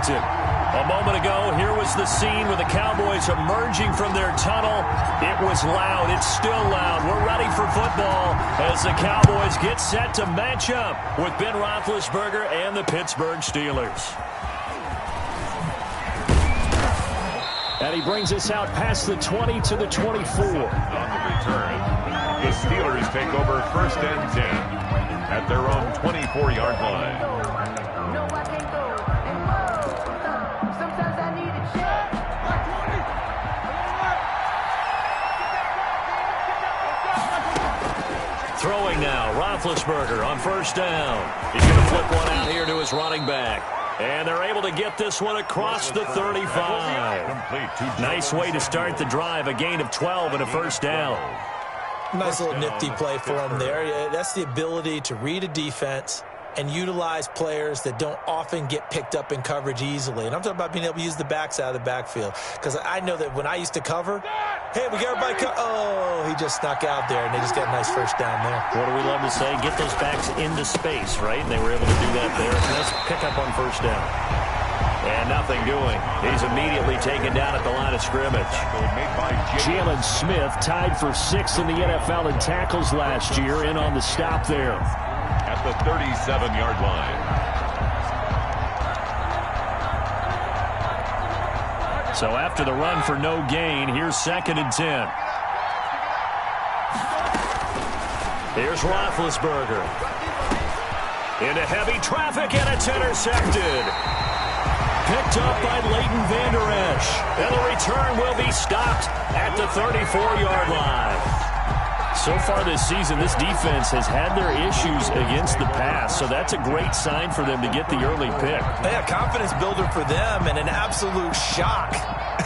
Washington. A moment ago, here was the scene with the Cowboys emerging from their tunnel. It was loud. It's still loud. We're ready for football as the Cowboys get set to match up with Ben Roethlisberger and the Pittsburgh Steelers. And he brings us out past the 20 to the 24. On the return, the Steelers take over 1st and 10 at their own 24-yard line. Throwing now, Roethlisberger on 1st down. He's going to flip one out here to his running back. And they're able to get this one across the 35. Nice way to start the drive, a gain of 12 and a 1st down. Nice little nifty play for him there. That's the ability to read a defense and utilize players that don't often get picked up in coverage easily. And I'm talking about being able to use the backs out of the backfield. Because I know that when I used to cover, hey, we got everybody oh, he just snuck out there, and they just got a nice 1st down there. What do we love to say? Get those backs into space, right? And they were able to do that there. Nice pickup on 1st down. And nothing doing. He's immediately taken down at the line of scrimmage. Jalen Smith tied for 6th in the NFL in tackles last year, in on the stop there. At the 37-yard line. So after the run for no gain, here's 2nd and 10. Here's Roethlisberger. Into heavy traffic, and it's intercepted. Picked up by Leighton Vander Esch. And the return will be stopped at the 34-yard line. So far this season, this defense has had their issues against the pass, so that's a great sign for them to get the early pick. Yeah, confidence builder for them and an absolute shock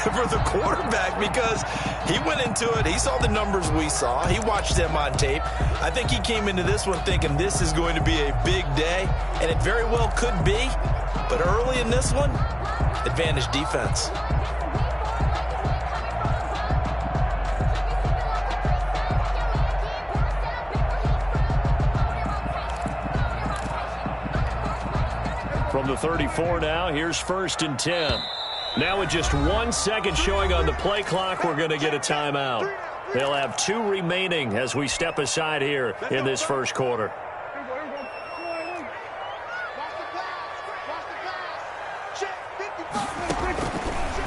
for the quarterback because he went into it. He saw the numbers we saw. He watched them on tape. I think he came into this one thinking this is going to be a big day, and it very well could be. But early in this one, advantage defense. From the 34 now, here's 1st and 10. Now with just 1 second showing on the play clock, we're going to get a timeout. They'll have 2 remaining as we step aside here in this 1st quarter.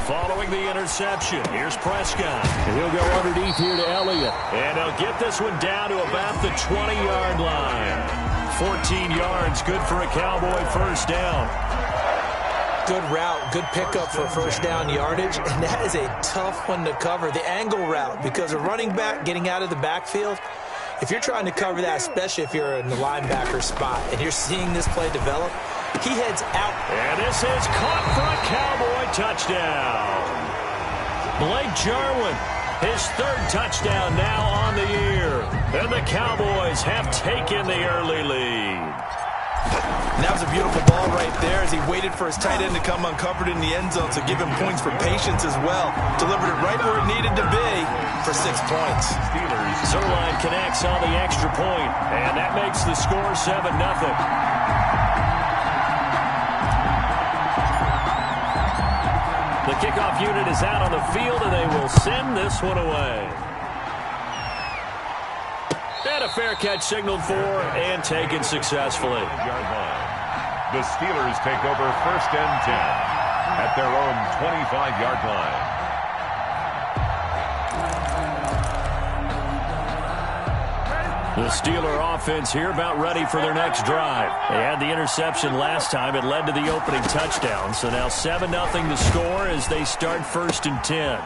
Following the interception, here's Prescott. And he'll go underneath here to Elliott. And he'll get this one down to about the 20-yard line. 14 yards, good for a Cowboy 1st down. Good route, good pickup for 1st down yardage, and that is a tough one to cover, the angle route, because a running back getting out of the backfield, if you're trying to cover that, especially if you're in the linebacker spot, and you're seeing this play develop, he heads out. And this is caught for a Cowboy touchdown. Blake Jarwin, his 3rd touchdown now on the year. And the Cowboys have taken the early lead. And that was a beautiful ball right there as he waited for his tight end to come uncovered in the end zone, so give him points for patience as well. Delivered it right where it needed to be for 6 points. Zuerlein connects on the extra point, and that makes the score 7-0. The kickoff unit is out on the field, and they will send this one away. And a fair catch signaled for and taken successfully. The Steelers take over 1st and 10 at their own 25-yard line. The Steeler offense here about ready for their next drive. They had the interception last time. It led to the opening touchdown. So now 7-0 the score as they start 1st and 10.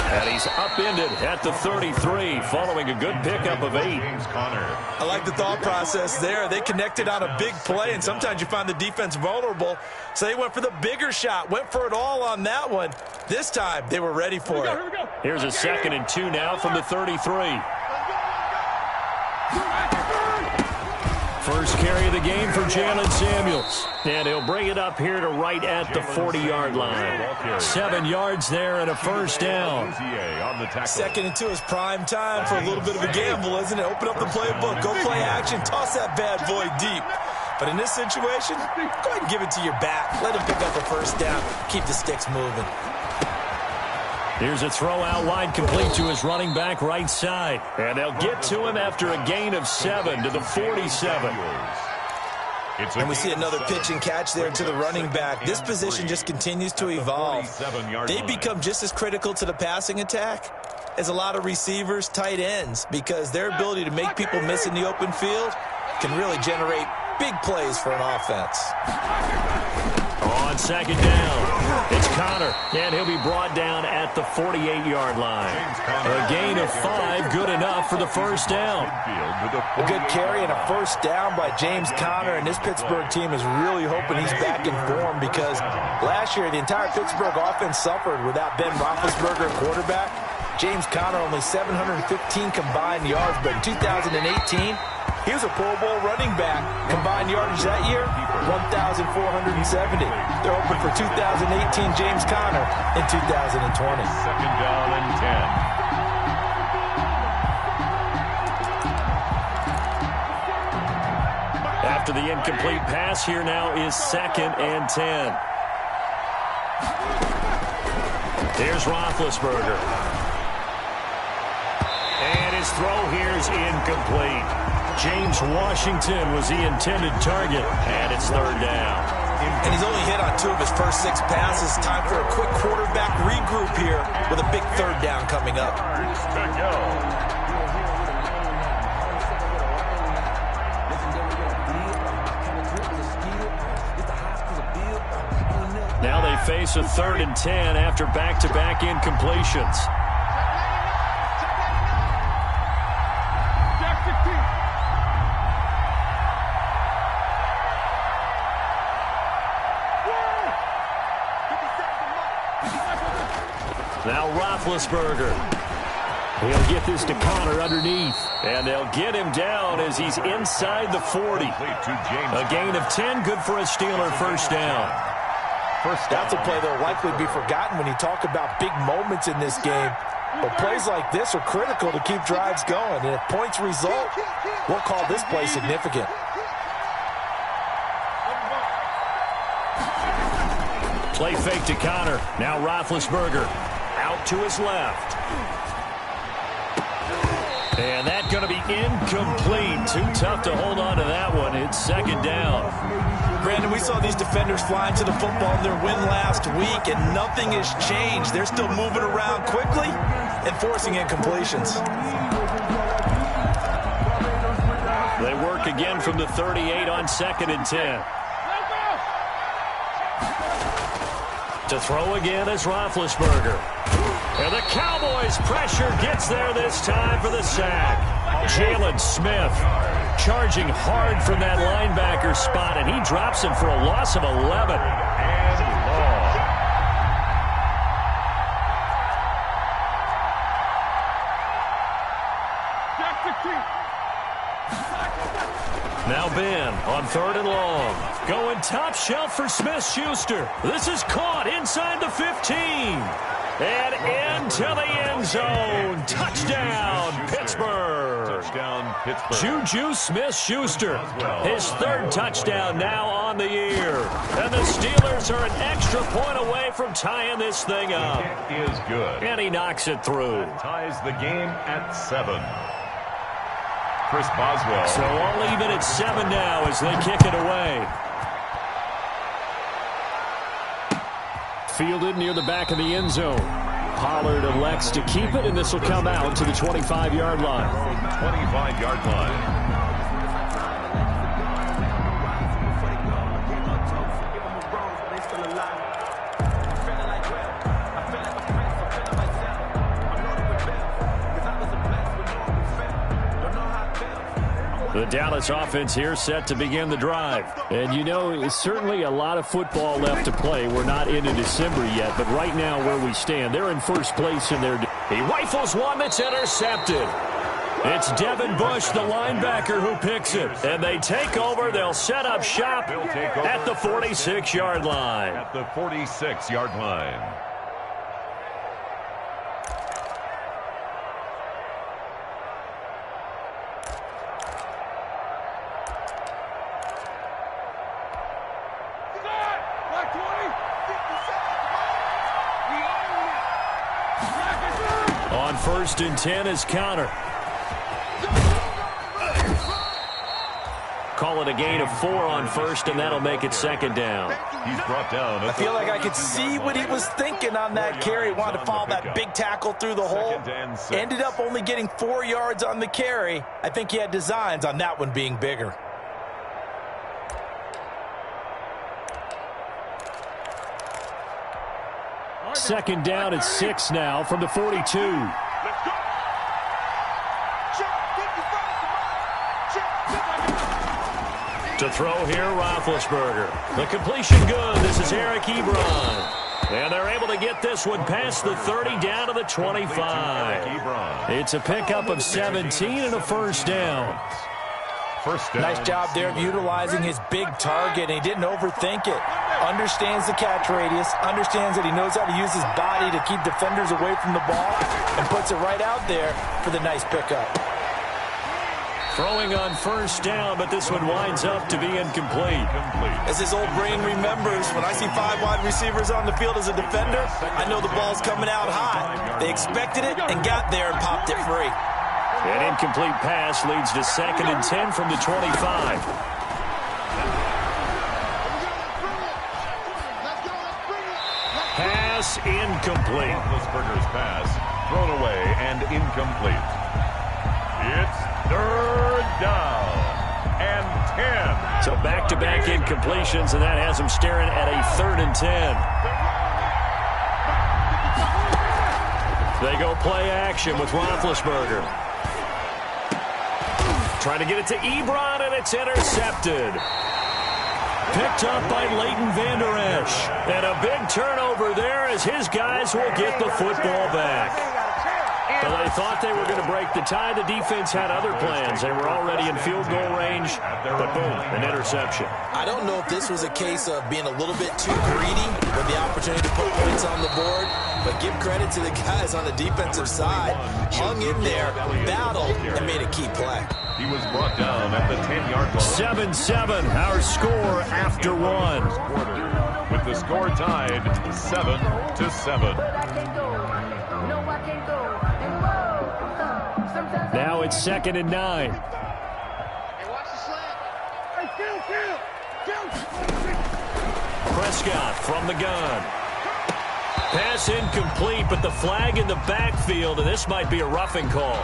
And he's upended at the 33 following a good pickup of 8. I like the thought process there. They connected on a big play, and sometimes you find the defense vulnerable. So they went for the bigger shot, went for it all on that one. This time, they were ready for it. Here's a 2nd and 2 now from the 33. First carry of the game for Jalen Samuels. And he'll bring it up here to right at the 40-yard line. 7 yards there and a 1st down. 2nd and 2 is prime time for a little bit of a gamble, isn't it? Open up the playbook, go play action, toss that bad boy deep. But in this situation, go ahead and give it to your back. Let him pick up a first down. Keep the sticks moving. Here's a throw out wide, complete to his running back right side. And they'll get to him after a gain of 7 to the 47. And we see another pitch and catch there to the running back. This position just continues to evolve. They become just as critical to the passing attack as a lot of receivers, tight ends, because their ability to make people miss in the open field can really generate big plays for an offense. On second down, it's Conner, and he'll be brought down at the 48-yard line. A gain of 5, good enough for the first down. A good carry and a first down by James Conner, and this Pittsburgh team is really hoping he's back in form because last year the entire Pittsburgh offense suffered without Ben Roethlisberger at quarterback. James Conner only 715 combined yards, but in 2018, he was a Pro Bowl running back. Combined yardage that year, 1,470. They're hoping for 2018 James Conner in 2020. Second down and 10. After the incomplete pass, here now is second and 10. Here's Roethlisberger. And his throw here is incomplete. James Washington was the intended target, and it's third down. And he's only hit on 2 of his first 6 passes. Time for a quick quarterback regroup here with a big third down coming up. Now they face a 3rd and 10 after back-to-back incompletions. Now Roethlisberger. He'll get this to Conner underneath. And they'll get him down as he's inside the 40. A gain of 10, good for a Steeler first down. That's a play that will likely be forgotten when you talk about big moments in this game. But plays like this are critical to keep drives going. And if points result, we'll call this play significant. Play fake to Conner. Now Roethlisberger out to his left. And that's going to be incomplete. Too tough to hold on to that one. It's second down. Brandon, we saw these defenders flying to the football in their win last week, and nothing has changed. They're still moving around quickly and forcing incompletions. They work again from the 38 on second and 10. To throw again is Roethlisberger. And the Cowboys' pressure gets there this time for the sack. Jalen Smith charging hard from that linebacker spot, and he drops him for a loss of 11. Now Ben on 3rd and long. Going top shelf for Smith-Schuster. This is caught inside the 15. And into the end zone. Touchdown, Pittsburgh. Touchdown, Pittsburgh. Juju Smith-Schuster. His 3rd touchdown now on the year. And the Steelers are an extra point away from tying this thing up. It is good. And he knocks it through. That ties the game at 7. Chris Boswell. So all even at 7 now as they kick it away. Fielded near the back of the end zone. Pollard elects to keep it, and this will come out to the 25-yard line. 25-yard line. The Dallas offense here set to begin the drive. And you know, certainly a lot of football left to play. We're not into December yet, but right now where we stand, they're in first place in their... He rifles one that's intercepted. It's Devin Bush, the linebacker, who picks it. And they take over. They'll set up shop at the 46-yard line. At the 46-yard line. on 1st and 10 is Conner. Call it a gain of 4 on 1st, and that'll make it 2nd down. He's brought down. I feel like I could see what he was thinking on that carry. Wanted to follow that big tackle through the hole. Ended up only getting 4 yards on the carry. I think he had designs on that one being bigger. Second down at 6 now from the 42. To throw here, Roethlisberger. The completion good. This is Eric Ebron. And they're able to get this one past the 30 down to the 25. It's a pickup of 17 and a 1st down. Nice job there of utilizing his big target, and he didn't overthink it. Understands the catch radius, understands that he knows how to use his body to keep defenders away from the ball, and puts it right out there for the nice pickup. Throwing on 1st down, but this one winds up to be incomplete. As his old brain remembers, when I see 5 wide receivers on the field as a defender, I know the ball's coming out high. They expected it and got there and popped it free. An incomplete pass leads to 2nd and 10 from the 25. Pass incomplete. Roethlisberger's pass thrown away and incomplete. It's 3rd down and 10. So back-to-back incompletions, and that has him staring at a 3rd and 10. They go play action with Roethlisberger. Trying to get it to Ebron, and it's intercepted. Picked up by Leighton Vander Esch. And a big turnover there as his guys will get the football back. Well, they thought they were going to break the tie. The defense had other plans. They were already in field goal range, but boom, an interception. I don't know if this was a case of being a little bit too greedy with the opportunity to put points on the board, but give credit to the guys on the defensive side. Hung in there, battled, and made a key play. He was brought down at the 10-yard line. 7-7, our score after 1. With the score tied 7-7. Now it's 2nd and 9. Prescott from the gun. Pass incomplete, but the flag in the backfield, and this might be a roughing call.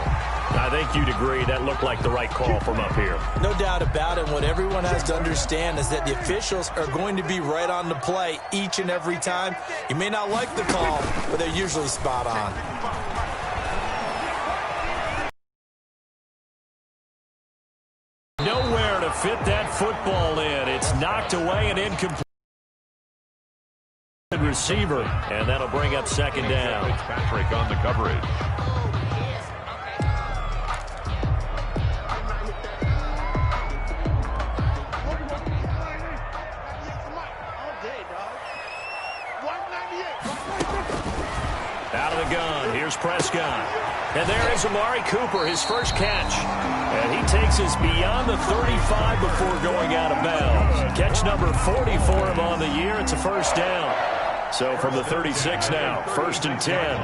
I think you'd agree that looked like the right call from up here. No doubt about it. What everyone has to understand is that the officials are going to be right on the play each and every time. You may not like the call, but they're usually spot on. Nowhere to fit that football in. It's knocked away and incomplete. Receiver, and that'll bring up 2nd down. Fitzpatrick on the coverage. Out of the gun, here's Prescott. And there is Amari Cooper, his first catch. And he takes us beyond the 35 before going out of bounds. Catch number 40 for him on the year. It's a 1st down. So from the 36 now, 1st and 10.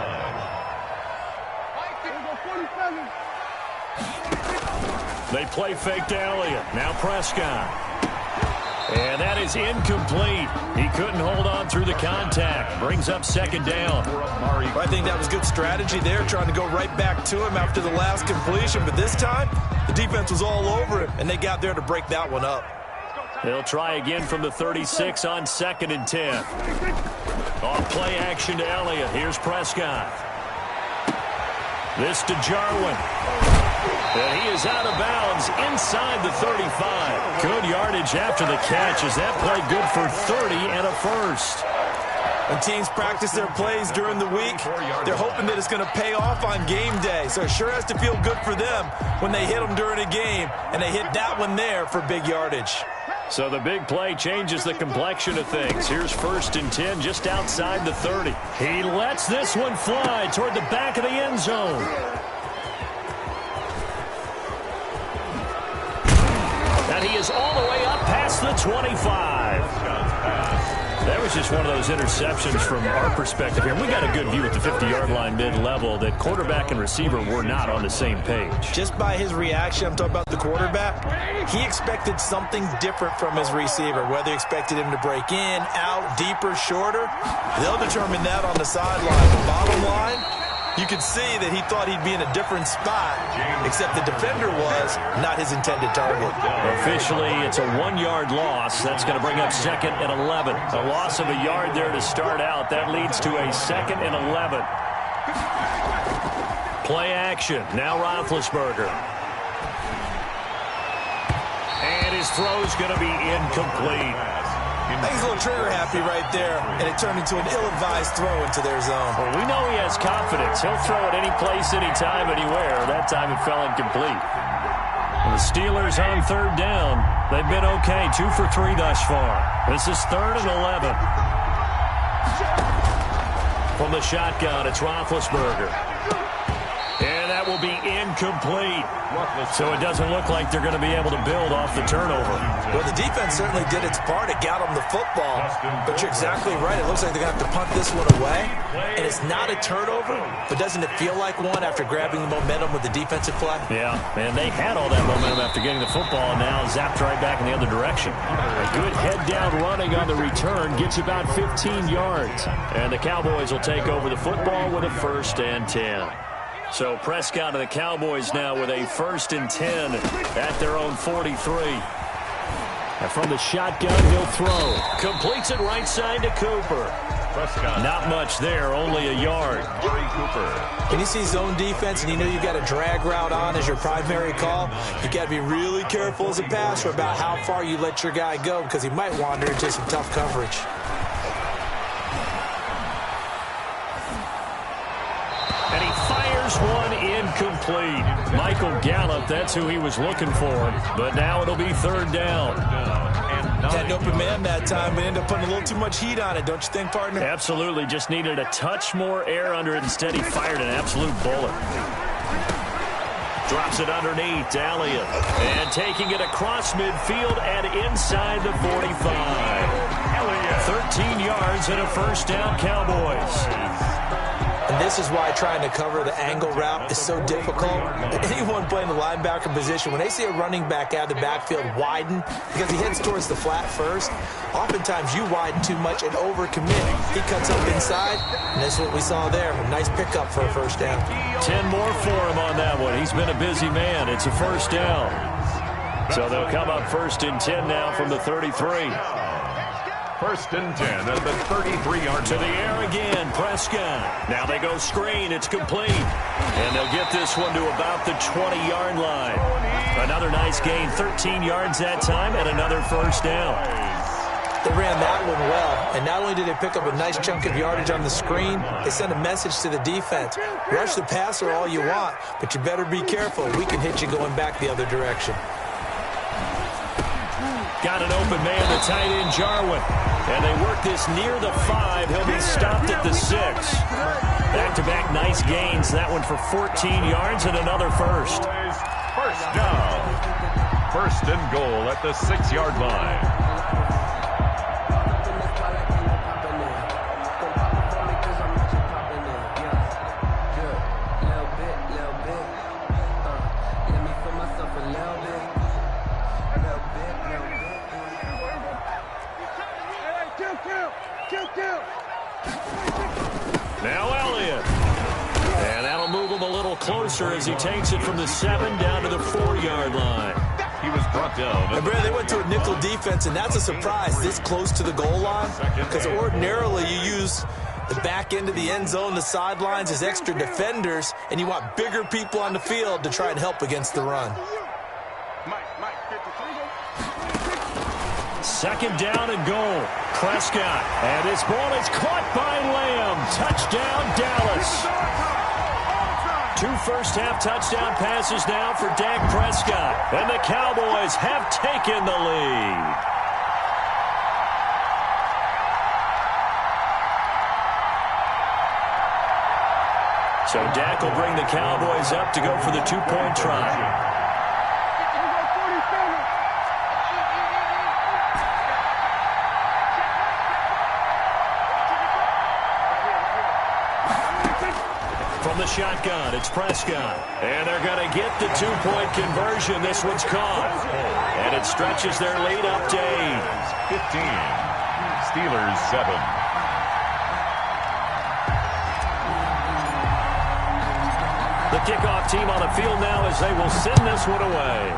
They play fake to Elliott. Now Prescott. And that is incomplete. He couldn't hold on through the contact. Brings up 2nd down. I think that was good strategy there, trying to go right back to him after the last completion. But this time, the defense was all over it, and they got there to break that one up. They'll try again from the 36 on 2nd and 10. Off play action to Elliott. Here's Prescott. This to Jarwin. And he is out of bounds inside the 35. Good yardage after the catch. Is that play good for 30 and a 1st? When teams practice their plays during the week, they're hoping that it's going to pay off on game day. So it sure has to feel good for them when they hit them during a game, and they hit that one there for big yardage. So the big play changes the complexion of things. Here's 1st and 10 just outside the 30. He lets this one fly toward the back of the end zone. And he is all the way up past the 25. That was just one of those interceptions from our perspective here. We got a good view at the 50-yard line mid-level that quarterback and receiver were not on the same page. Just by his reaction, I'm talking about the quarterback, he expected something different from his receiver, whether he expected him to break in, out, deeper, shorter. They'll determine that on the sideline. The bottom line, you could see that he thought he'd be in a different spot, except the defender was not his intended target. Officially, it's a 1-yard loss. That's going to bring up 2nd and 11. A loss of a yard there to start out. That leads to a 2nd and 11. Play action. Now Roethlisberger. And his throw's going to be incomplete. I think he's a little trigger happy right there, and it turned into an ill-advised throw into their zone. Well, we know he has confidence. He'll throw it any place, anytime, anywhere. That time it fell incomplete. And the Steelers on 3rd down. They've been okay, 2 for 3 thus far. This is 3rd and 11. From the shotgun, it's Roethlisberger. And that will be incomplete. So it doesn't look like they're going to be able to build off the turnover. Well, the defense certainly did its part. It got them the football. But you're exactly right. It looks like they're going to have to punt this one away. And it's not a turnover, but doesn't it feel like one after grabbing the momentum with the defensive play? Yeah, man, they had all that momentum after getting the football, and now zapped right back in the other direction. A good head-down running on the return gets about 15 yards. And the Cowboys will take over the football with a 1st and 10. So Prescott and the Cowboys now with a 1st and 10 at their own 43. And from the shotgun, he'll throw. Completes it right side to Cooper. Prescott. Not much there, only a yard. Cooper. When you see zone defense and you know you've got a drag route on as your primary call, you got to be really careful as a passer about how far you let your guy go because he might wander into some tough coverage. And he fires one incomplete. Michael Gallup, that's who he was looking for. But now it'll be 3rd down. Had an open man that time, but ended up putting a little too much heat on it, don't you think, partner? Absolutely. Just needed a touch more air under it. Instead, he fired an absolute bullet. Drops it underneath to Elliott. And taking it across midfield and inside the 45. 13 yards and a 1st down, Cowboys. And this is why trying to cover the angle route is so difficult. Anyone playing the linebacker position, when they see a running back out of the backfield widen because he heads towards the flat first, oftentimes you widen too much and overcommit. He cuts up inside, and that's what we saw there. A nice pickup for a 1st down. 10 more for him on that one. He's been a busy man. It's a 1st down. So they'll come up 1st and 10 now from the 33. 1st and 10 at the 33-yard to the air again, Prescott. Now they go screen. It's complete. And they'll get this one to about the 20-yard line. Another nice gain, 13 yards that time, and another 1st down. They ran that one well, and not only did they pick up a nice chunk of yardage on the screen, they sent a message to the defense. Rush the passer all you want, but you better be careful. We can hit you going back the other direction. Got an open man, the tight end, Jarwin. And they work this near the 5. He'll be stopped at the 6. Back-to-back nice gains. That one for 14 yards and another 1st. 1st down. 1st and goal at the 6-yard line. Now Elliott. And that'll move him a little closer as he takes it from the 7 down to the 4-yard line. He was brought down. And Brad, they went to a nickel defense, and that's a surprise this close to the goal line. Because ordinarily you use the back end of the end zone, the sidelines as extra defenders, and you want bigger people on the field to try and help against the run. 2nd down and goal. Prescott. And his ball is caught by Lamb. Touchdown, Dallas. 2 first-half touchdown passes now for Dak Prescott. And the Cowboys have taken the lead. So Dak will bring the Cowboys up to go for the 2-point try. From the shotgun, it's Prescott. And they're going to get the two-point conversion. This one's caught. And it stretches their lead up to 8. 15. Steelers 7. The kickoff team on the field now as they will send this one away.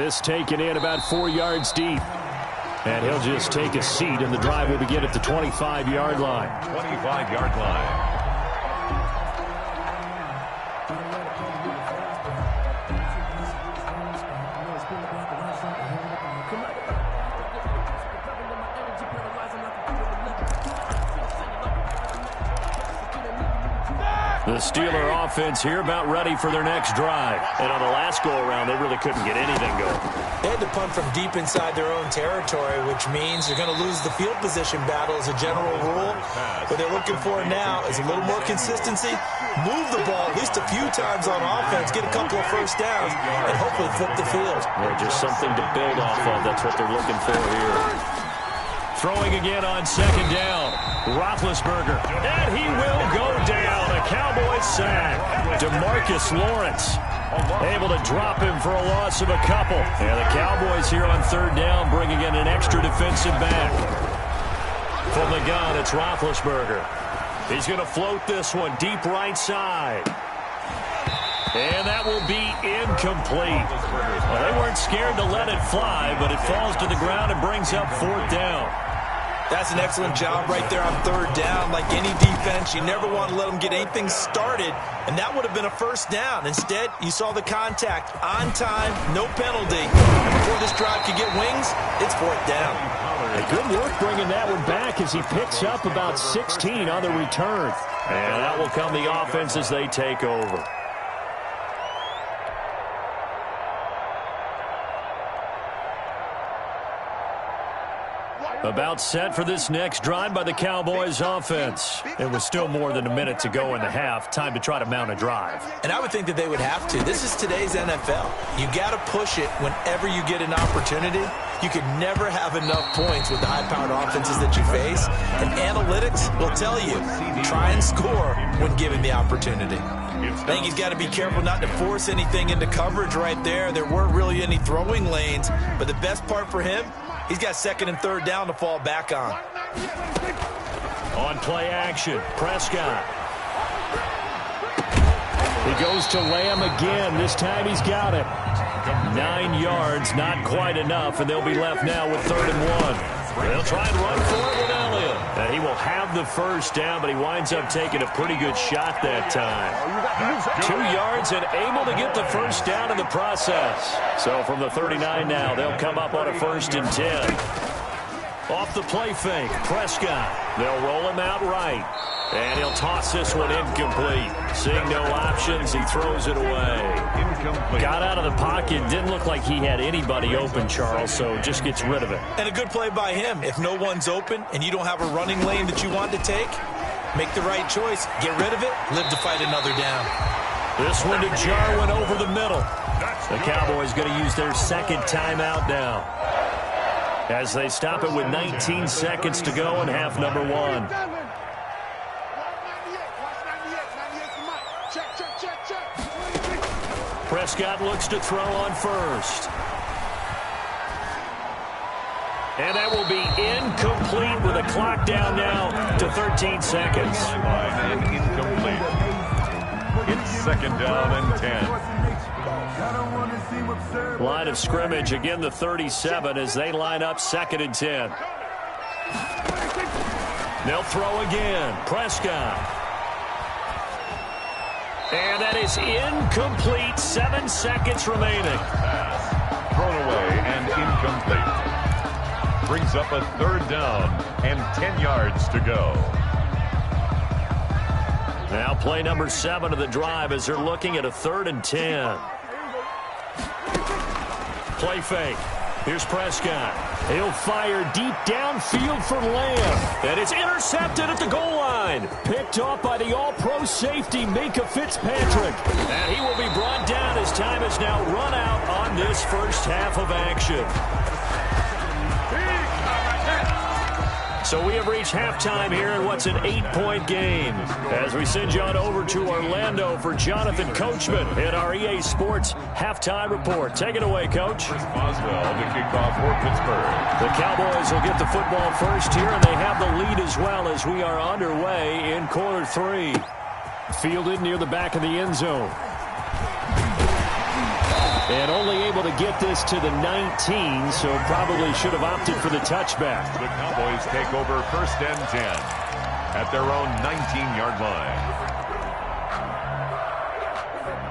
This taken in about 4 yards deep. And he'll just take a seat, and the drive will begin at the 25-yard line. 25-yard line. The Steeler offense here about ready for their next drive. And on the last go-around, they really couldn't get anything going. They had to punt from deep inside their own territory, which means they're going to lose the field position battle as a general rule. What they're looking for now is a little more consistency, move the ball at least a few times on offense, get a couple of first downs, and hopefully flip the field. Just something to build off of. That's what they're looking for here. Throwing again on second down. Roethlisberger. And he will go down. A Cowboys sack. DeMarcus Lawrence able to drop him for a loss of a couple. And the Cowboys here on third down bringing in an extra defensive back. From the gun, it's Roethlisberger. He's going to float this one deep right side. And that will be incomplete. Well, they weren't scared to let it fly, but it falls to the ground and brings up fourth down. That's an excellent job right there on third down. Like any defense, you never want to let them get anything started, and that would have been a first down. Instead, you saw the contact on time, no penalty. And before this drive could get wings, it's fourth down. Good work bringing that one back as he picks up about 16 on the return. And that will come the offense as they take over. About set for this next drive by the Cowboys offense. It was still more than a minute to go in the half. Time to try to mount a drive. And I would think that they would have to. This is today's NFL. You got to push it whenever you get an opportunity. You can never have enough points with the high-powered offenses that you face. And analytics will tell you, try and score when given the opportunity. I think he's got to be careful not to force anything into coverage right there. There weren't really any throwing lanes. But the best part for him, he's got second and third down to fall back on. On play action, Prescott. He goes to Lamb again. This time he's got it. 9 yards, not quite enough, and they'll be left now with 3rd and 1. They'll try and run for it with Elliott. And he will have the first down, but he winds up taking a pretty good shot that time. 2 yards and able to get the first down in the process. So from the 39 now, they'll come up on a 1st and 10. Off the play fake, Prescott. They'll roll him out right. And he'll toss this one incomplete. Seeing no options, he throws it away. Incomplete. Got out of the pocket. Didn't look like he had anybody open, Charles, so just gets rid of it. And a good play by him. If no one's open and you don't have a running lane that you want to take, make the right choice. Get rid of it. Live to fight another down. This one to Jarwin over the middle. The Cowboys going to use their second timeout now, as they stop it with 19 seconds to go in half number 1. Prescott looks to throw on first. And that will be incomplete with a clock down now to 13 seconds. And incomplete. It's 2nd down and 10. Line of scrimmage, again the 37 as they line up 2nd and 10. They'll throw again. Prescott. And that is incomplete. 7 seconds remaining. Thrown away and incomplete. Brings up a 3rd down and 10 yards to go. Now play number 7 of the drive as they're looking at a 3rd and 10. Play fake. Here's Prescott. He'll fire deep downfield for Lamb. And it's intercepted at the goal line. Picked off by the all-pro safety, Minkah Fitzpatrick. And he will be brought down as time is now run out on this first half of action. So we have reached halftime here in what's an 8-point game. As we send you on over to Orlando for Jonathan Coachman in our EA Sports Halftime Report. Take it away, Coach. Boswell to kick off for Pittsburgh. The Cowboys will get the football first here, and they have the lead as well as we are underway in quarter 3. Fielded near the back of the end zone. And only able to get this to the 19, so probably should have opted for the touchback. The Cowboys take over first and 10 at their own 19-yard line.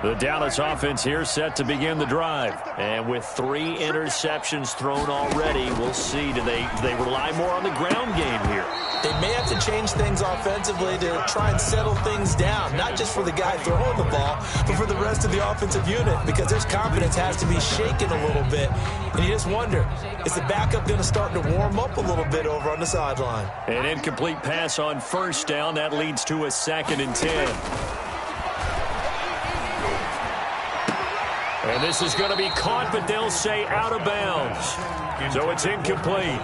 The Dallas offense here set to begin the drive. And with 3 interceptions thrown already, we'll see. Do they rely more on the ground game here? They may have to change things offensively to try and settle things down, not just for the guy throwing the ball, but for the rest of the offensive unit, because their confidence has to be shaken a little bit. And you just wonder, is the backup going to start to warm up a little bit over on the sideline? An incomplete pass on first down. That leads to a 2nd and 10. And this is going to be caught, but they'll say out of bounds. So it's incomplete.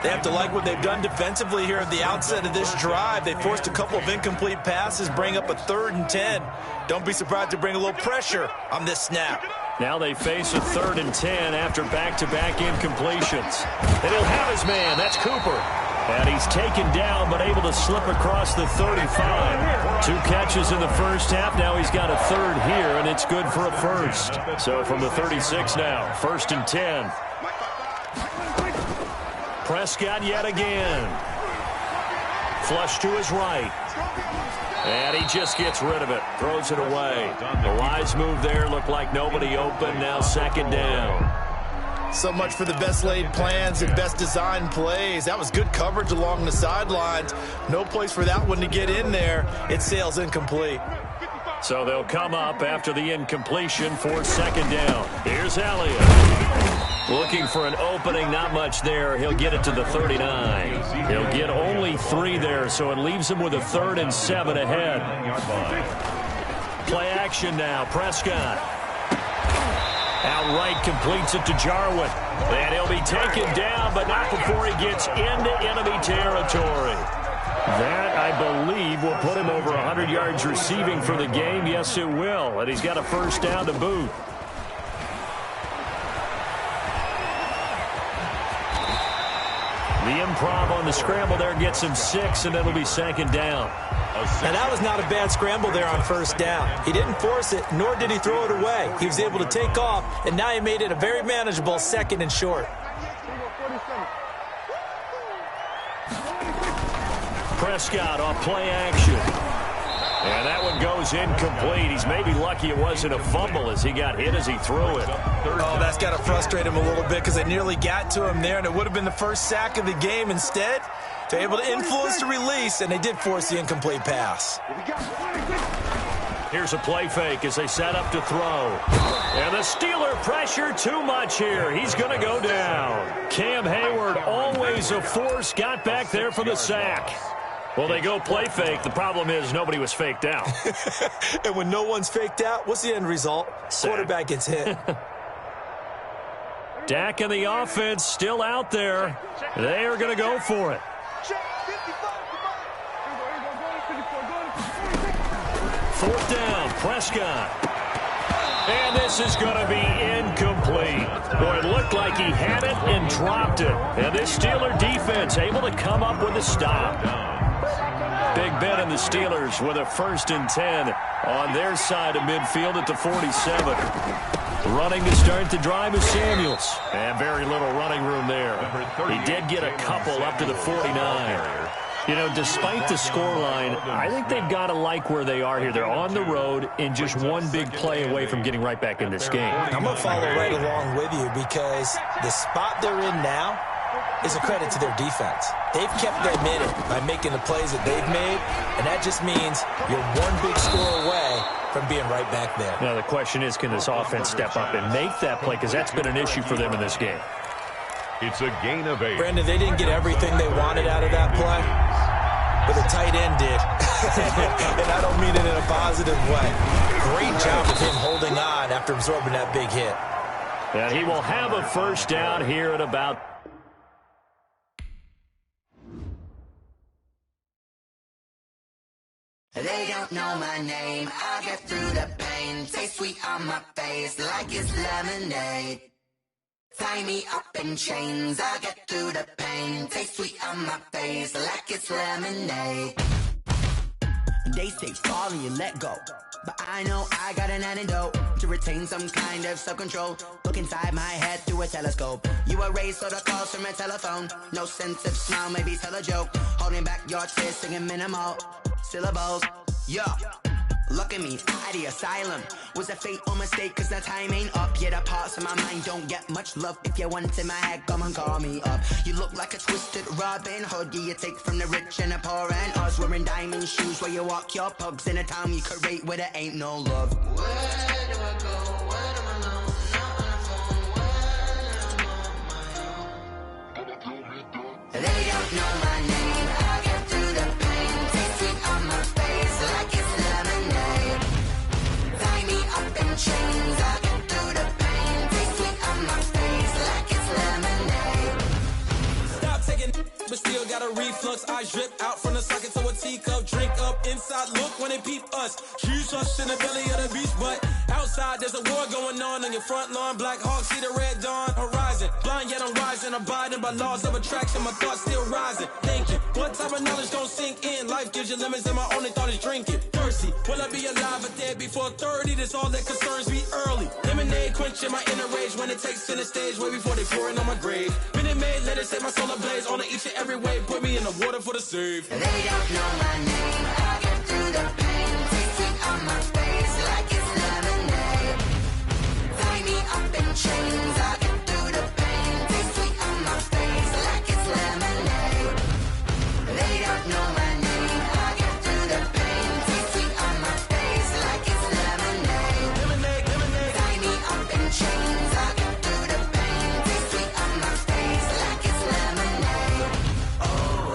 They have to like what they've done defensively here at the outset of this drive. They forced a couple of incomplete passes, bring up a 3rd and 10. Don't be surprised to bring a little pressure on this snap. Now they face a 3rd and 10 after back-to-back incompletions. And he'll have his man. That's Cooper. And he's taken down, but able to slip across the 35. 2 catches in the first half. Now he's got a 3rd here, and it's good for a 1st. So from the 36 now, 1st and 10. Prescott yet again. Flush to his right. And he just gets rid of it. Throws it away. The wise move there. Looked like nobody open. Now 2nd down. So much for the best laid plans and best designed plays. That was good coverage along the sidelines. No place for that one to get in there. It sails incomplete. So they'll come up after the incompletion for 2nd down. Here's Elliott. Looking for an opening, not much there. He'll get it to the 39. He'll get only 3 there, so it leaves him with a 3rd and 7 ahead. Play action now. Prescott. Outright completes it to Jarwin. And he'll be taken down, but not before he gets into enemy territory. That, I believe, will put him over 100 yards receiving for the game. Yes, it will. And he's got a 1st down to boot. The improv on the scramble there gets him 6, and it'll be 2nd down. Now, that was not a bad scramble there on 1st down. He didn't force it, nor did he throw it away. He was able to take off, and now he made it a very manageable 2nd and short. Prescott off play action. And that one goes incomplete. He's maybe lucky it wasn't a fumble as he got hit as he threw it. Oh, that's got to frustrate him a little bit because they nearly got to him there, and it would have been the first sack of the game. Instead, they're able to influence the release, and they did force the incomplete pass. Here's a play fake as they set up to throw. And the Steeler pressure too much here. He's going to go down. Cam Hayward, always a force, got back there for the sack. Well, they go play fake. The problem is nobody was faked out. And when no one's faked out, what's the end result? Sack. Quarterback gets hit. Dak and the offense still out there. They are going to go for it. 4th down, Prescott. And this is going to be incomplete. Boy, it looked like he had it and dropped it. And this Steeler defense able to come up with a stop. Big Ben and the Steelers with a 1st and 10 on their side of midfield at the 47. Running to start the drive is Samuels. And very little running room there. He did get a couple up to the 49. You know, despite the scoreline, I think they've got to like where they are here. They're on the road and just one big play away from getting right back in this game. I'm going to follow right along with you because the spot they're in now is a credit to their defense. They've kept them in it by making the plays that they've made, and that just means you're one big score away from being right back there. Now, the question is, can this offense step up and make that play? Because that's been an issue for them in this game. It's a gain of 8. Brandon, they didn't get everything they wanted out of that play, but the tight end did. And I don't mean it in a positive way. Great job of him holding on after absorbing that big hit. And he will have a 1st down here at about They don't know my name, I get through the pain. Taste sweet on my face like it's lemonade. Tie me up in chains, I get through the pain. Taste sweet on my face like it's lemonade. They say fall and you let go, but I know I got an antidote to retain some kind of self-control. Look inside my head through a telescope. You erase all the calls from a telephone. No sense of smile, maybe tell a joke. Holding back your tears, singing minimal syllables. Yeah, look at me, at the asylum. Was a fate or mistake, cause the time ain't up. Yeah, the parts of my mind don't get much love. If you want in my head, come and call me up. You look like a twisted Robin Hood. Yeah, you take from the rich and the poor and us. Wearing diamond shoes where you walk your pugs. In a town you create where there ain't no love. Where do I go? When I'm alone? Not on the phone. When I'm on my own. They don't know my name. I get through the pain. Taste sweet on my face like it's lemonade. Tie me up in chains. I get through the pain. Taste sweet on my face like it's lemonade. Stop taking, but still got a reflux. I drip out from the socket to a teacup. Drink up inside, look when they peep us. Huge us in the belly of the beach, but outside there's a war going on your front lawn. Black Hawk, see the red dawn horizon. Blind yet I'm rising, abiding by laws of attraction. My thoughts still rising, thinking what type of knowledge gon' sink in? Life gives you limits and my only thought is drinking. Thirsty, will I be alive or dead before 30? That's all that concerns me early. Lemonade quenching my inner rage when it takes center stage way before they pour it on my grave. Minute Maid, let it set my soul ablaze on each and every way. Put me in the water for the save. They don't know my name. I get through the pain. Taste sweet on my face like it's lemonade. Tie me up in chains. I get through the pain. Taste sweet on my face like it's lemonade. They don't know my name. I get through the pain. Taste sweet on my face like it's lemonade. Lemonade, lemonade. Tie me up in chains. I get through the pain. Taste sweet on my face like it's lemonade. Oh.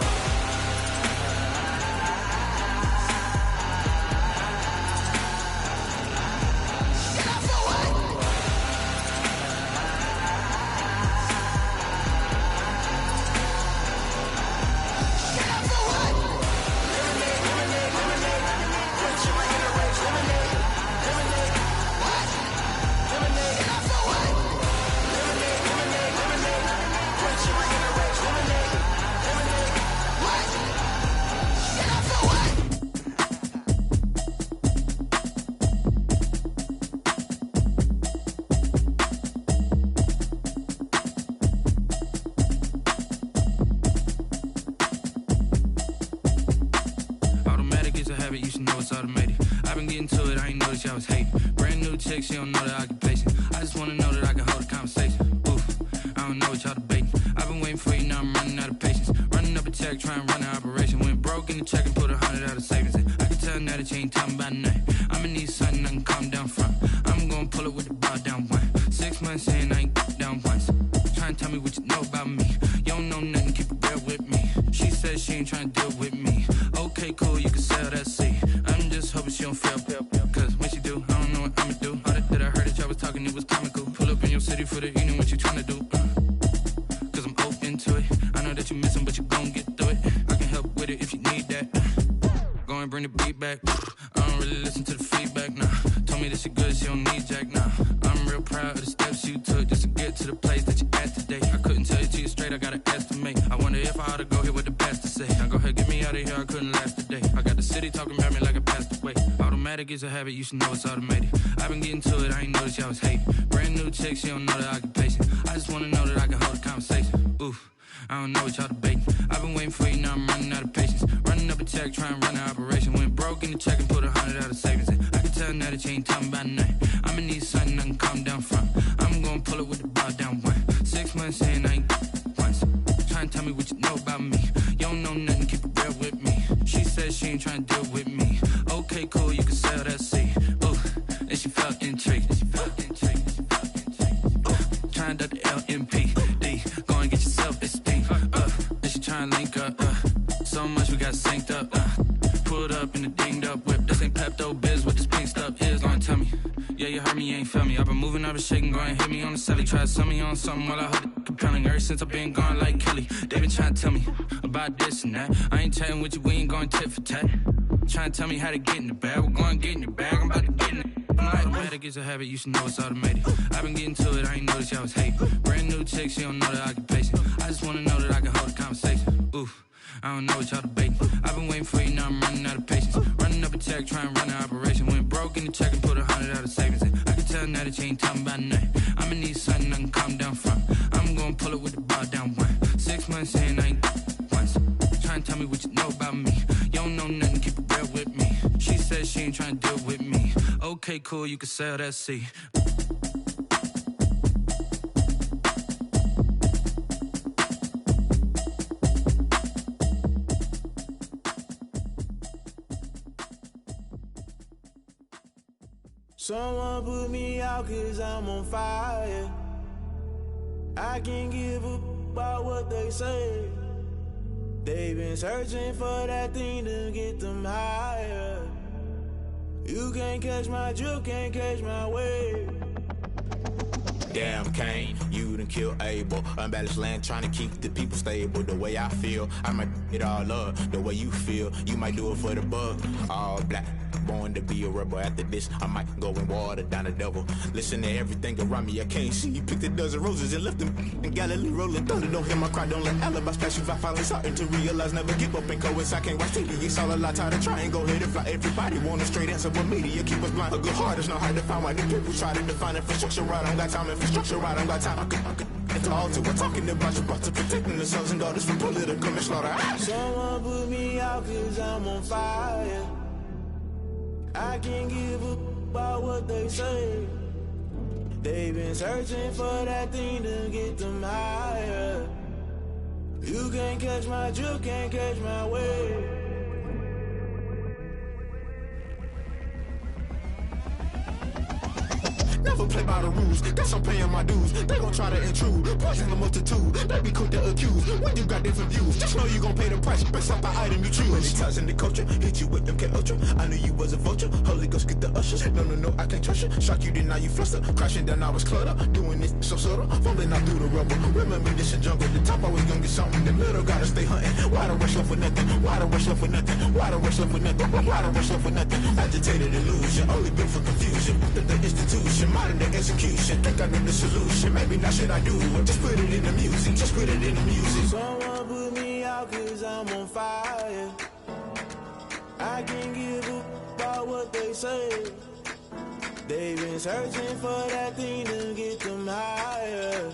Automatic is a habit, you should know it's automated. I've been getting to it, I ain't noticed y'all was hating. Brand new chick, she don't know the occupation. I just wanna know that I can hold a conversation. Oof, I don't know what y'all debating. I've been waiting for you, now I'm running out of patience. Running up a check, trying to run an operation. Went broke in the check and put 100 out of savings in. I can tell now that you ain't talking about nothing. I'ma need something I can calm down from. I'm gonna pull it with the bar down one. 6 months in, I ain't down once. Trying to tell me what you know about me. You don't know nothing, keep it real with me. She said she ain't trying to deal with me. Okay, cool, you can sell that seat. I'm just hoping she don't fail. Cause when she do, I don't know what I'ma do. All that I heard that y'all was talking, it was comical. Pull up in your city for the evening, what you trying to do? Cause I'm open to it. I know that you missing, but you gon' get through it. I can help with it if you need that. Go and bring the beat back. I don't really listen to the feedback, nah. Told me that she good, she don't need jack, nah. I'm real proud of the steps you took just to get to the place that you at today. I couldn't tell you to you straight, I gotta estimate. I wonder if I ought to go here with the best to say. Now go ahead, get me out of here, I couldn't last today. I got the city talking about me like I passed away. Automatic is a habit, you should know it's automated. I've been getting to it, I ain't noticed y'all was hating. Brand new chick, she don't know the occupation. I just wanna know that I can hold a conversation. Oof, I don't know what y'all debating. I've been waiting for you, now I'm running out of patience. Running up a check, trying to run an operation. Went broke in the check and put 100 out of savings in. I can tell now that you ain't talking about nothing. I'ma need something I can calm down from. I'm gonna pull it with the bar down one. 6 months in, I ain't once. Trying to tell me what you know about me. You don't know nothing, keep it real with me. She said she ain't trying to deal with me. Okay, cool, you can sell that seat. Ooh, and she felt intrigued. Trying to the LMPD. Go and get your self-esteem. And she trying to link up. So much we got synced up. Pulled up in the dinged up whip. This ain't Pepto-Biz, what this pink stuff is. Go and tell me. Yeah, you heard me, you ain't feel me. I've been moving, I've been shaking, go and hit me on the celly. Try to sell me on something while I heard it compelling. Ever since I've been gone like Kelly, they been trying to tell me about this and that. I ain't chatting with you, we ain't going tit for tat. Trying to tell me how to get in the bag. We're going to get in your bag. I'm about to get in it. Automatic is a habit, you should know it's automated. I've been getting to it, I ain't noticed y'all was hating. Brand new chick, she don't know the occupation. I just wanna know that I can hold a conversation. Oof, I don't know what y'all debating. I've been waiting for you, now I'm running out of patience. Running up a check, trying to run an operation. Went broke in the check and put 100 out of savings in. I can tell now that you ain't talking about nothing. I'ma need something I can calm down from. I'm gonna pull it with the bar down one. 6 months in, I ain't once. Trying to tell me what you know about me. You don't know nothing, keep it real with me. She said she ain't trying to deal with me. Okay, cool, you can sell that seat. Someone put me out 'cause I'm on fire. I can't give up about what they say. They've been searching for that thing to get them higher. You can't catch my drift, can't catch my wave. Damn, Kane, you done killed Abel. Unbalanced land, trying to keep the people stable. The way I feel, I might it all up. The way you feel, you might do it for the bug. All black, born to be a rebel. After this, I might go and water down the devil. Listen to everything around me, I can't see. Picked a dozen roses and left them in Galilee rolling thunder. Don't hear my cry, don't let alibis pass you. I finally starting to realize, never give up and coincide. I can't watch TV, it's all a lot. Tired of trying, go ahead and fly. Everybody want a straight answer, but media keep us blind. A good heart is not hard to find. Why the people try to define infrastructure right? I don't got time, infrastructure right, I don't got time. I could it's all to we're talking about you, about to protecting the sons and daughters from political manslaughter. Someone put me out 'cause I'm on fire. I can't give up about what they say. They've been searching for that thing to get them higher. You can't catch my drift, can't catch my wave. Never play by the rules, guess I'm paying my dues. They gon' try to intrude, poison the multitude. They be quick to accuse, when you got different views. Just know you gon' pay the price, based off the item you choose. Many ties in the culture, hit you with them K-Ultra. I knew you was a vulture, Holy Ghost get the ushers. No, I can't trust you. Shock you, then now you fluster. Crashing down, I was cluttered. Doing this so subtle, falling out through the rubble. Remember this in jungle, the top always gonna get something. The middle gotta stay hunting. Why the rush left for nothing? Why the rush left for nothing? Why the rush left for nothing? Why the rush left for nothing? Agitated illusion, only built for confusion. The institution, modern day execution. Think I know the solution, maybe not should I do it. Just put it in the music, just put it in the music. Someone put me out 'cause I'm on fire. I can't give up about what they say. They've been searching for that thing to get them higher.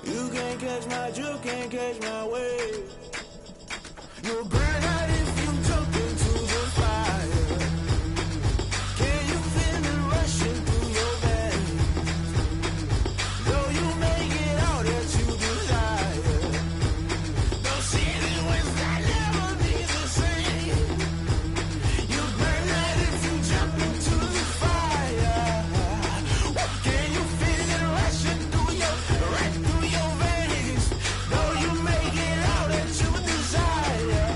You can't catch my drift, can't catch my wave. You'll burn out if you jump into the fire. Can you feel it rushing through your veins? Though you make it all that you desire. Don't see it when that never be the same. You burn out if you jump into the fire. Can you feel it rushing right through your veins? Though you make it all that you desire.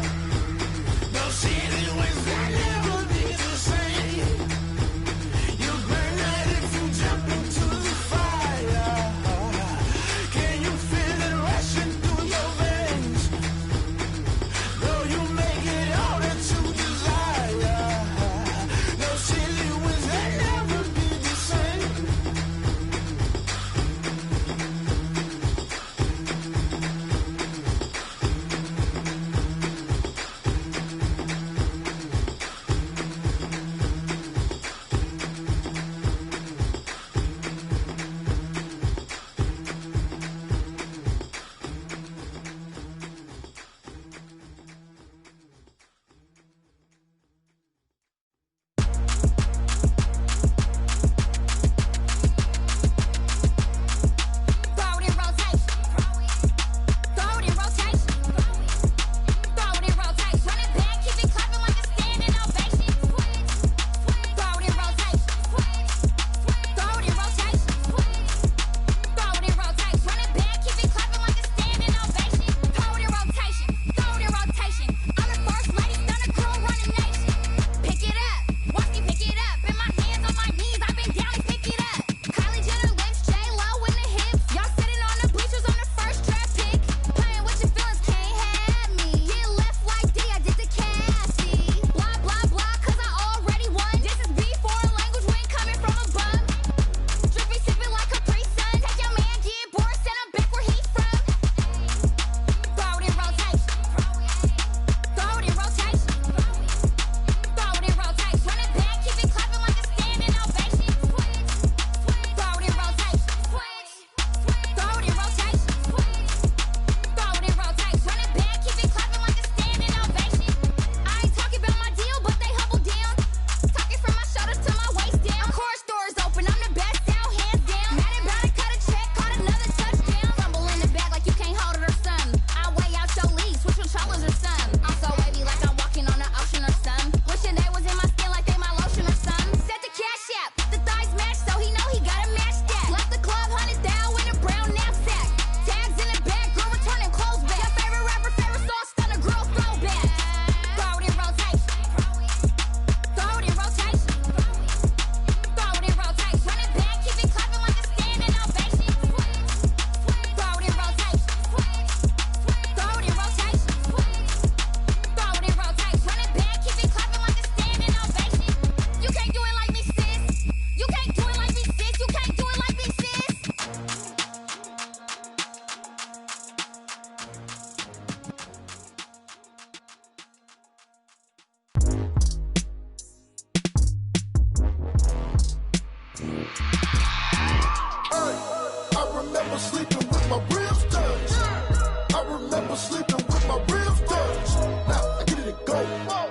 sleeping with my ribs touched. Now I get it and go. Now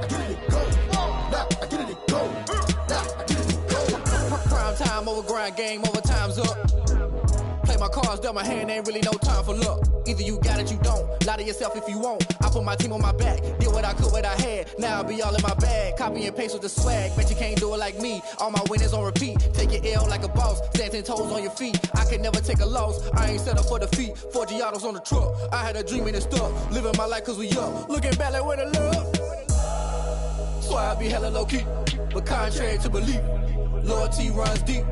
I get it and go. Now I get it and go. Now I get it and go. Prime time over grind game, over time's up. Play my cards, dealt my hand, ain't really no time for luck. Either you got it, you don't. Lie to yourself if you won't. I put my team on my back, did what I could, what I had. Now I'll be all in my bag. Copy and paste with the swag. Bet you can't do it like me. All my winners on repeat. Take your L like a boss. Stand 10 toes on your feet. I can never take a loss. I ain't set up for defeat. 4 Giottos on the truck. I had a dream and it stuck. Living my life cause we up. Looking back like where the love. So I be hella low key. But contrary to belief, loyalty runs deep.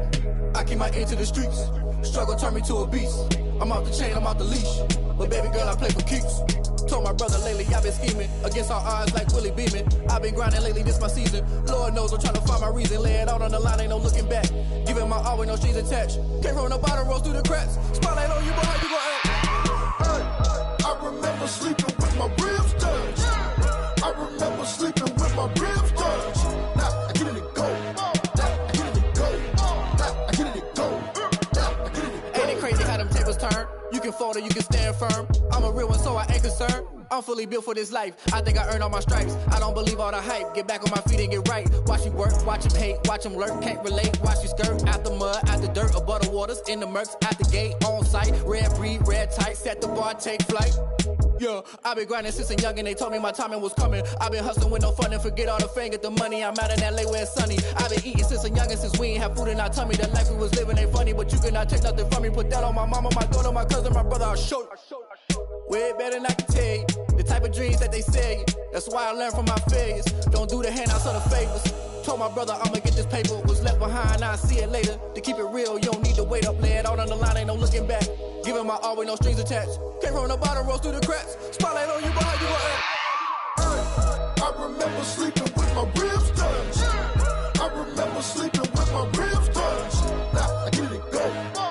I keep my ear to the streets. Struggle turned me to a beast. I'm off the chain, I'm off the leash. But baby girl, I play for keeps. Told my brother lately, I've been scheming. Against all odds like Willie Beeman. I've been grinding lately, this my season. Lord knows I'm trying to find my reason. Lay it out on the line, ain't no looking back. Giving my all with no strings attached. Came from the bottom, rose through the cracks. Spotlight on you, boy, how you gon' act? Hey, I remember sleeping with my ribs touched. I remember sleeping with my ribs touched. Now I get it and go. Now I get it and go. Now I get it and go. Now I get it and go. Ain't it crazy how them tables turn? You can fold or you can stand firm. I'm a real one, so I ain't concerned. I'm fully built for this life. I think I earned all my stripes. I don't believe all the hype. Get back on my feet and get right. Watch you work, watch him hate, watch him lurk. Can't relate, watch you skirt. Out the mud, out the dirt, above the waters, in the murks, out the gate, on site. Red breed, red tight, set the bar, take flight. Yeah, I've been grinding since a young and they told me my timing was coming. I've been hustling with no fun and forget all the fame, get the money. I'm out in LA where it's sunny. I've been eating since a young and since we ain't have food in our tummy. The life we was living ain't funny, but you cannot take nothing from me. Put that on my mama, my daughter, my cousin, my brother, I'll show you. Way better than I can tell you. The type of dreams that they sell you. That's why I learned from my failures. Don't do the handouts or the favors. Told my brother I'ma get this paper. Was left behind, I'll see it later. To keep it real, you don't need to wait up. Lay it out on the line, ain't no looking back. Giving my all with no strings attached. Came from the bottom, rose through the cracks. Spotlight on you, boy, how you gon' act? Hey, I remember sleeping with my ribs touched. I remember sleeping with my ribs touched. Now I get it and go.